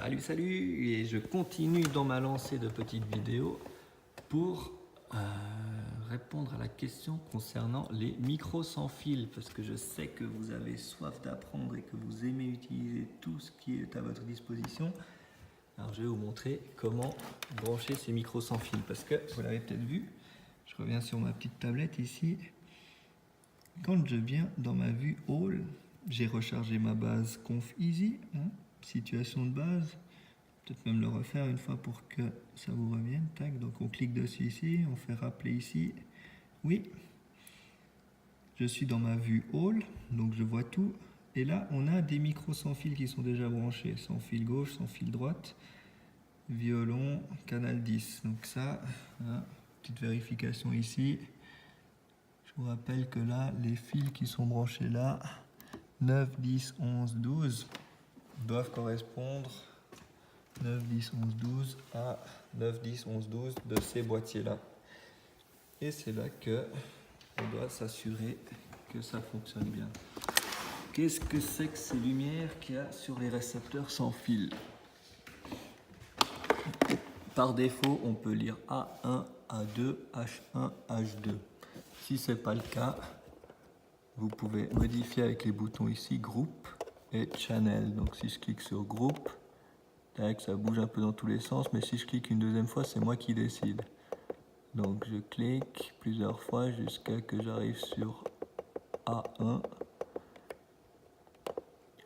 Salut, salut! Et je continue dans ma lancée de petites vidéos pour répondre à la question concernant les micros sans fil, parce que je sais que vous avez soif d'apprendre et que vous aimez utiliser tout ce qui est à votre disposition. Alors je vais vous montrer comment brancher ces micros sans fil, parce que vous l'avez peut-être vu, je reviens sur ma petite tablette ici. Quand je viens dans ma vue All, j'ai rechargé ma base Conf Easy, situation de base. Peut-être même le refaire une fois pour que ça vous revienne. Tac, donc on clique dessus ici, on fait rappeler ici. Oui, je suis dans ma vue All, donc je vois tout. Et là, on a des micros sans fil qui sont déjà branchés, sans fil gauche, sans fil droite. Violon, canal 10. Donc ça, petite vérification ici. Je vous rappelle que là, les fils qui sont branchés là, 9, 10, 11, 12, doivent correspondre 9, 10, 11, 12 à 9, 10, 11, 12 de ces boîtiers-là. Et c'est là que on doit s'assurer que ça fonctionne bien. Qu'est-ce que c'est que ces lumières qu'il y a sur les récepteurs sans fil? Par défaut, on peut lire A1, A2, H1, H2. Si ce n'est pas le cas, vous pouvez modifier avec les boutons ici, Groupe et Channel. Donc si je clique sur Groupe, ça bouge un peu dans tous les sens, mais si je clique une deuxième fois, c'est moi qui décide. Donc je clique plusieurs fois jusqu'à que j'arrive sur A1.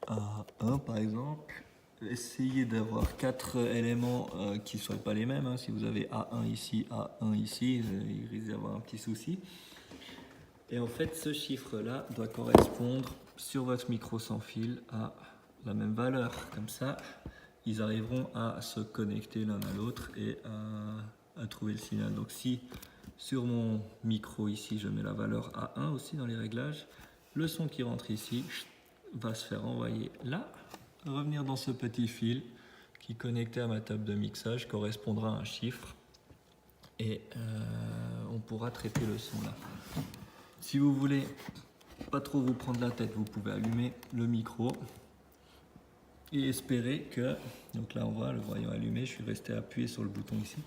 A1 par exemple. Essayez d'avoir 4 éléments qui ne soient pas les mêmes. Si vous avez A1 ici, A1 ici, il risque d'y avoir un petit souci. Et en fait, ce chiffre-là doit correspondre sur votre micro sans fil à la même valeur. Comme ça, ils arriveront à se connecter l'un à l'autre et à trouver le signal. Donc si sur mon micro ici, je mets la valeur A1 aussi dans les réglages, le son qui rentre ici va se faire envoyer là, revenir dans ce petit fil qui, connecté à ma table de mixage, correspondra à un chiffre et on pourra traiter le son là. Si vous voulez pas trop vous prendre la tête, vous pouvez allumer le micro et espérer que, donc là on voit le voyant allumé, je suis resté appuyé sur le bouton ici,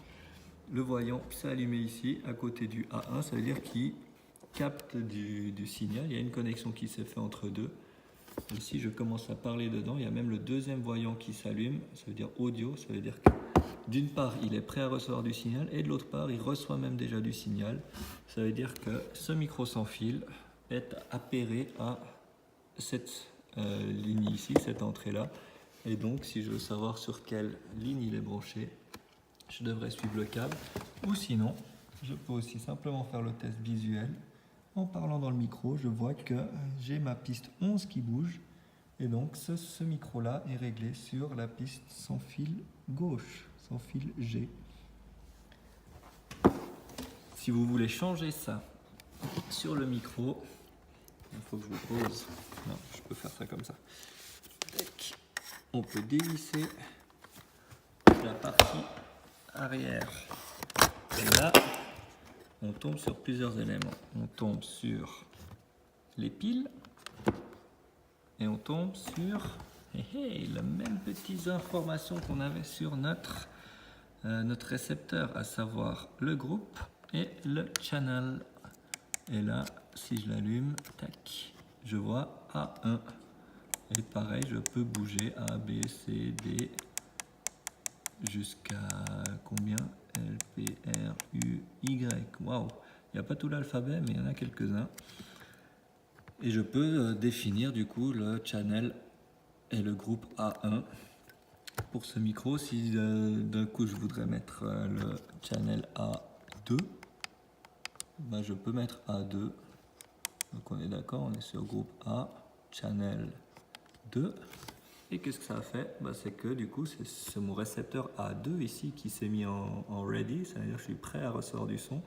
le voyant s'est allumé ici à côté du A1, ça veut dire qu'il capte du signal, il y a une connexion qui s'est faite entre deux. Et si je commence à parler dedans, il y a même le deuxième voyant qui s'allume, ça veut dire audio, ça veut dire que d'une part il est prêt à recevoir du signal et de l'autre part il reçoit même déjà du signal. Ça veut dire que ce micro sans fil est appairé à cette ligne ici, cette entrée là. Et donc si je veux savoir sur quelle ligne il est branché, je devrais suivre le câble. Ou sinon, je peux aussi simplement faire le test visuel. En parlant dans le micro, je vois que j'ai ma piste 11 qui bouge. Et donc ce micro-là est réglé sur la piste sans fil gauche, sans fil G. Si vous voulez changer ça sur le micro, il faut que je vous pose. Non, je peux faire ça comme ça. On peut dévisser la partie arrière. Et là, on tombe sur plusieurs éléments. On tombe sur les piles et on tombe sur les mêmes petites informations qu'on avait sur notre récepteur, à savoir le groupe et le channel. Et là, si je l'allume, tac, je vois A1. Et pareil, je peux bouger A, B, C, D jusqu'à combien? L, P, R, U, Y. Waouh! Il n'y a pas tout l'alphabet, mais il y en a quelques-uns. Et je peux définir du coup le channel et le groupe A1 pour ce micro. Si d'un coup je voudrais mettre le channel A2, ben je peux mettre A2. Donc on est d'accord, on est sur groupe A, channel 2. Et qu'est-ce que ça a fait? C'est que du coup c'est mon récepteur A2 ici qui s'est mis en ready, ça veut dire que je suis prêt à recevoir du son.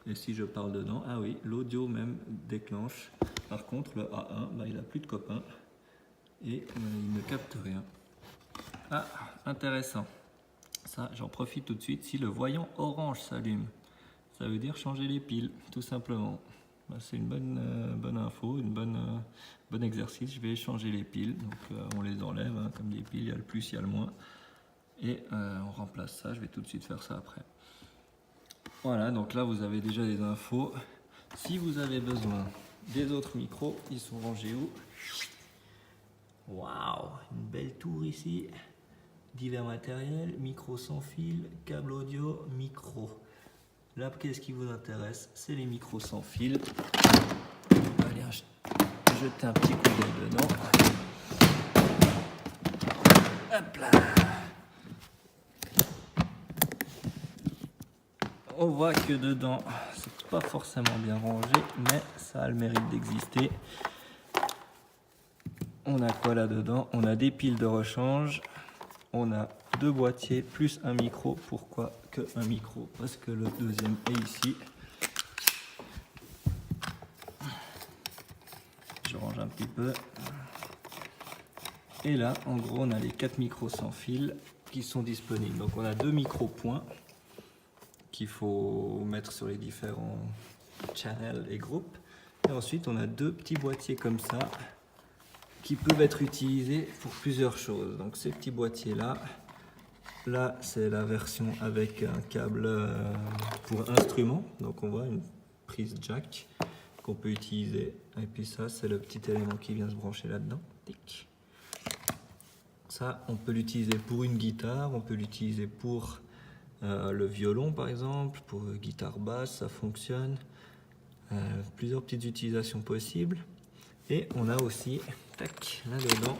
Et si je parle dedans, ah oui, l'audio même déclenche. Par contre le A1, il n'a plus de copain et il ne capte rien. Ah, intéressant. Ça, j'en profite tout de suite. Si le voyant orange s'allume, ça veut dire changer les piles, tout simplement. C'est une bonne info, bon exercice. Je vais changer les piles. Donc on les enlève, comme des piles, il y a le plus, il y a le moins. Et on remplace ça, je vais tout de suite faire ça après. Voilà, donc là vous avez déjà des infos. Si vous avez besoin des autres micros, ils sont rangés où? Waouh, une belle tour ici. Divers matériels, micro sans fil, câble audio, micro. Là, qu'est-ce qui vous intéresse? C'est les micros sans fil. Allez, jeter un petit coup d'œil dedans. Hop là. On voit que dedans, c'est pas forcément bien rangé, mais ça a le mérite d'exister. On a quoi là-dedans? On a des piles de rechange. On a 2 boîtiers plus un micro. Pourquoi que un micro? Parce que le deuxième est ici. Je range un petit peu. Et là, en gros, on a les 4 micros sans fil qui sont disponibles. Donc on a 2 micros points qu'il faut mettre sur les différents channels et groupes. Et ensuite, on a 2 petits boîtiers comme ça qui peuvent être utilisés pour plusieurs choses. Donc ces petits boîtiers là c'est la version avec un câble pour instrument. Donc on voit une prise jack qu'on peut utiliser. Et puis ça, c'est le petit élément qui vient se brancher là-dedans. Tic. Ça, on peut l'utiliser pour une guitare, on peut l'utiliser pour le violon par exemple, pour guitare basse, ça fonctionne. Plusieurs petites utilisations possibles. Et on a aussi, tac, là-dedans,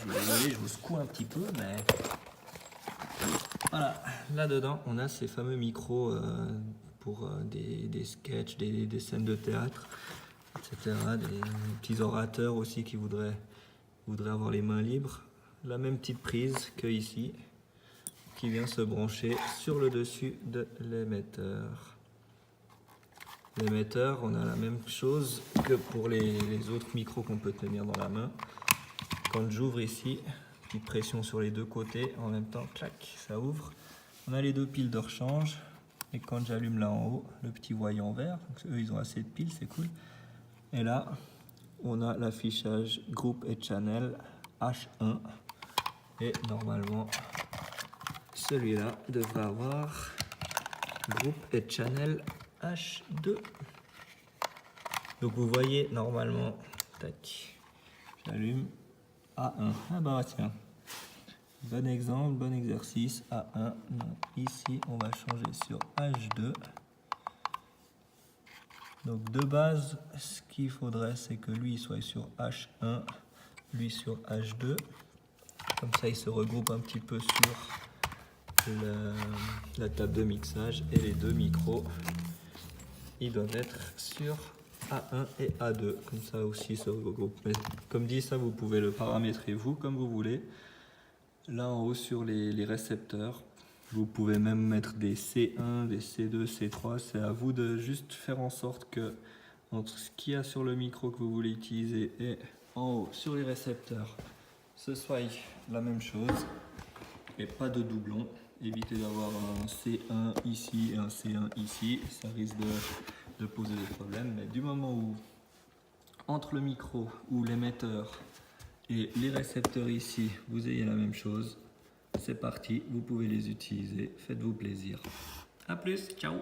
je vous secoue un petit peu, mais voilà, là-dedans, on a ces fameux micros pour des sketchs, des scènes de théâtre, etc. Des petits orateurs aussi qui voudraient avoir les mains libres. La même petite prise que ici, qui vient se brancher sur le dessus de l'émetteur. L'émetteur, on a la même chose que pour les autres micros qu'on peut tenir dans la main. Quand j'ouvre ici, petite pression sur les deux côtés, en même temps, clac, ça ouvre. On a les 2 piles de rechange. Et quand j'allume là en haut, le petit voyant vert, donc eux ils ont assez de piles, c'est cool. Et là, on a l'affichage groupe et channel H1. Et normalement, celui-là devrait avoir groupe et channel H2. Donc vous voyez normalement, tac, j'allume A1. Ah bah tiens, bon exemple, bon exercice, A1. Donc ici on va changer sur H2. Donc de base, ce qu'il faudrait c'est que lui soit sur H1, lui sur H2. Comme ça il se regroupe un petit peu sur la table de mixage et les 2 micros. Ils doivent être sur A1 et A2, comme ça aussi se regroupe. Mais comme dit, ça vous pouvez le paramétrer vous comme vous voulez. Là en haut sur les récepteurs, vous pouvez même mettre des C1, des C2, C3. C'est à vous de juste faire en sorte que entre ce qu'il y a sur le micro que vous voulez utiliser et en haut sur les récepteurs, ce soit la même chose et pas de doublons. Évitez d'avoir un C1 ici et un C1 ici, ça risque de poser des problèmes. Mais du moment où, entre le micro ou l'émetteur et les récepteurs ici, vous ayez la même chose, c'est parti, vous pouvez les utiliser, faites-vous plaisir. A plus, ciao!